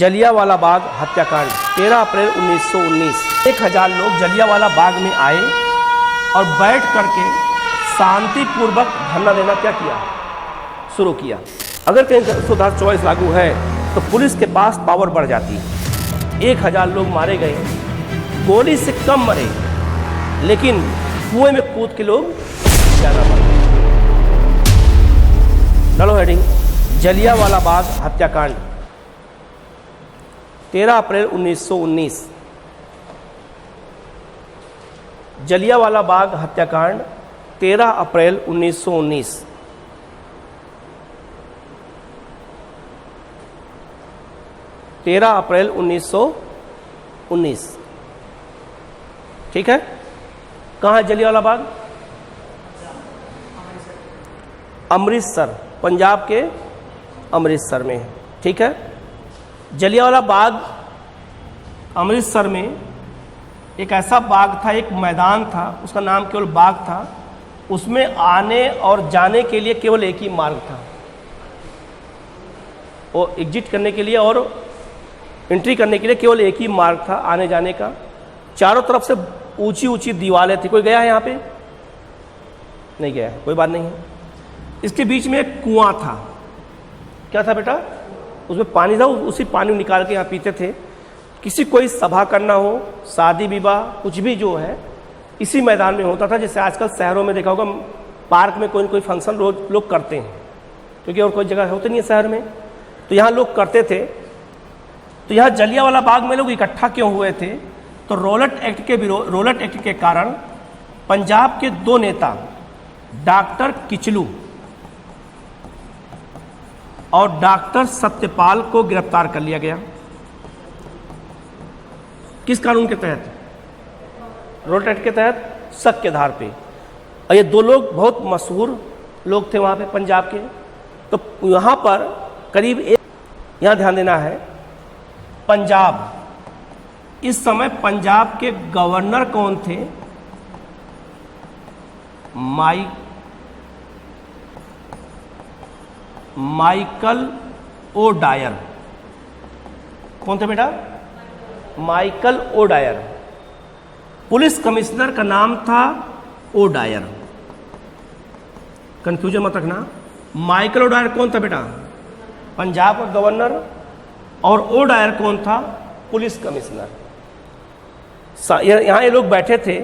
जलियांवाला बाग हत्याकांड 13 अप्रैल 1919। 1000 लोग जलियांवाला बाग में आए और बैठ करके शांतिपूर्वक धरना देना क्या किया, शुरू किया। अगर कहीं 124 लागू है तो पुलिस के पास पावर बढ़ जाती है। 1000 लोग मारे गए, गोली से कम मरे, लेकिन कुएं में कूद के लोग ज़्यादा मरे। चलो हेडिंग, जलियांवाला बाग हत्याकांड 13 अप्रैल 1919। जलियांवाला बाग हत्याकांड 13 अप्रैल 1919। अप्रैल 1919, ठीक है। कहाँ है जलियांवाला बाग? अमृतसर, पंजाब के अमृतसर में, ठीक है। जलियांवाला बाग अमृतसर में एक ऐसा बाग था, एक मैदान था, उसका नाम केवल बाग था। उसमें आने और जाने के लिए केवल एक ही मार्ग था, वो एग्जिट करने के लिए और एंट्री करने के लिए केवल एक ही मार्ग था आने जाने का। चारों तरफ से ऊंची ऊंची दीवारें थी। कोई गया है यहाँ पे? नहीं गया, कोई बात नहीं है। इसके बीच में एक कुआं था। क्या था बेटा? उसमें पानी था, उसी पानी निकाल के यहाँ पीते थे। किसी कोई सभा करना हो, शादी विवाह कुछ भी जो है इसी मैदान में होता था। जैसे आजकल शहरों में देखा होगा, पार्क में कोई न कोई फंक्शन रोज लोग करते हैं, क्योंकि और कोई जगह होती नहीं है शहर में, तो यहाँ लोग करते थे। तो यहाँ जलियांवाला बाग में लोग इकट्ठा क्यों हुए थे? तो रॉलेट एक्ट के कारण पंजाब के 2 नेता डॉक्टर किचलू और डॉक्टर सत्यपाल को गिरफ्तार कर लिया गया। किस कानून के तहत? रॉलेट एक्ट के तहत, शक के आधार पे। और ये 2 लोग बहुत मशहूर लोग थे वहाँ पे पंजाब के। तो यहाँ पर करीब यहाँ ध्यान देना है, पंजाब, इस समय पंजाब के गवर्नर कौन थे? Michael O'Dwyer. कौन थे बेटा? Michael O'Dwyer. पुलिस कमिश्नर का नाम था ओडायर, कंफ्यूजन मत रखना। माइकल ओडायर कौन था बेटा? पंजाब का गवर्नर। और ओडायर कौन था? Police commissioner. यहाँ ये लोग बैठे थे,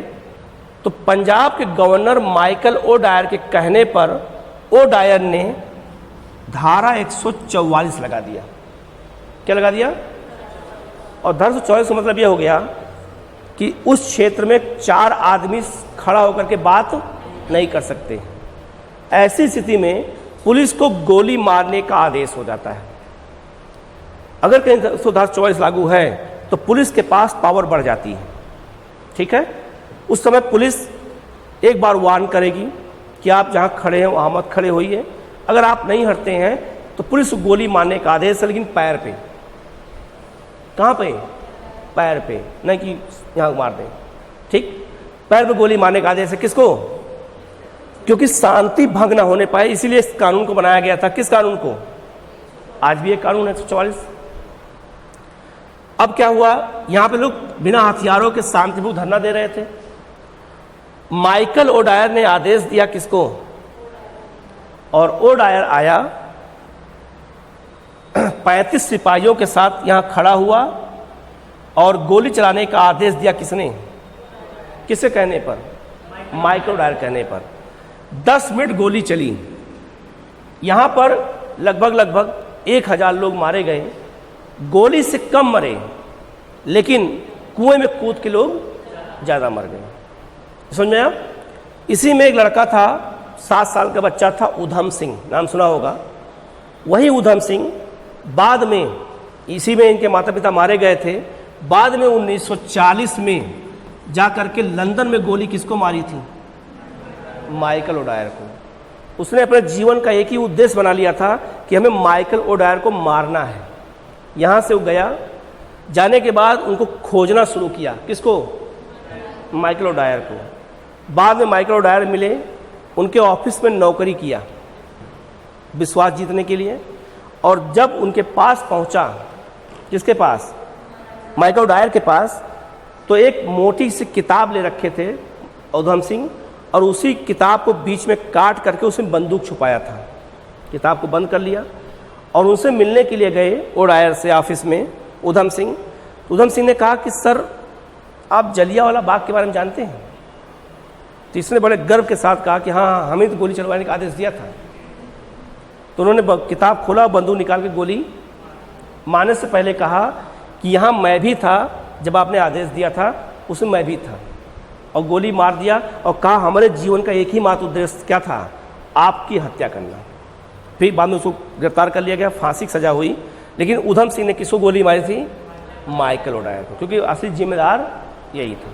तो पंजाब के गवर्नर माइकल ओडायर के कहने पर ओडायर ने धारा 144 लगा दिया। क्या लगा दिया? और धारा 144 का मतलब यह हो गया कि उस क्षेत्र में 4 आदमी खड़ा होकर के बात नहीं कर सकते। ऐसी स्थिति में पुलिस को गोली मारने का आदेश हो जाता है। अगर कहीं 124 लागू है तो पुलिस के पास पावर बढ़ जाती है, ठीक है। उस समय पुलिस एक बार वार्न करेगी कि आप जहाँ खड़े हैं वहाँ मत खड़े होइए। अगर आप नहीं हटते हैं तो पुलिस गोली मारने का आदेश है, लेकिन पैर पे। कहाँ पे? पैर पे, नहीं कि यहाँ मार दें, ठीक। पैर पे गोली मारने का आदेश है। किसको? क्योंकि शांति भंग ना होने पाए, इसीलिए इस कानून को बनाया गया था। किस कानून को? आज भी एक कानून है 144। अब क्या हुआ, यहाँ पे लोग बिना हथियारों के शांतिपूर्वक धरना दे रहे थे। माइकल ओडायर ने आदेश दिया किसको? और ओडायर आया, 35 सिपाहियों के साथ यहाँ खड़ा हुआ और गोली चलाने का आदेश दिया। किसने? किसके कहने पर? माइकल ओडायर कहने पर। 10 मिनट गोली चली। यहाँ पर लगभग 1000 लोग मारे गए, गोली से कम मरे, लेकिन कुएं में कूद के लोग ज़्यादा मर गए। समझ में आया? इसी में एक लड़का था, 7 साल का बच्चा था, उधम सिंह, नाम सुना होगा। वही उधम सिंह बाद में, इसी में इनके माता पिता मारे गए थे। बाद में 1940 में जाकर के लंदन में गोली किसको मारी थी? माइकल ओडायर को। उसने अपने जीवन का एक ही उद्देश्य बना लिया था कि हमें माइकल ओडायर को मारना है। यहाँ से वो गया, जाने के बाद उनको खोजना शुरू किया। किसको? माइकल ओडायर को। बाद में माइकल ओडायर मिले, उनके ऑफिस में नौकरी किया विश्वास जीतने के लिए। और जब उनके पास पहुंचा किसके पास? माइकल डायर के पास। तो एक मोटी सी किताब ले रखे थे उधम सिंह, और उसी किताब को बीच में काट करके उसमें बंदूक छुपाया था। किताब को बंद कर लिया और उनसे मिलने के लिए गए वो डायर से ऑफिस में उधम सिंह। उधम सिंह ने कहा कि सर आप जलियांवाला बाग के बारे में जानते हैं? तो इसने बड़े गर्व के साथ कहा कि हाँ, हमें तो गोली चलवाने का आदेश दिया था। तो उन्होंने किताब खोला, बंदूक निकाल के गोली मारने से पहले कहा कि यहाँ मैं भी था जब आपने आदेश दिया था, उसमें मैं भी था, और गोली मार दिया और कहा हमारे जीवन का एक ही मात्र उद्देश्य क्या था? आपकी हत्या करना। फिर बाद में उसको गिरफ्तार कर लिया गया, फांसी की सजा हुई। लेकिन उधम सिंह ने किसको गोली मारी थी? माइकल डायर को, क्योंकि असली जिम्मेदार यही था।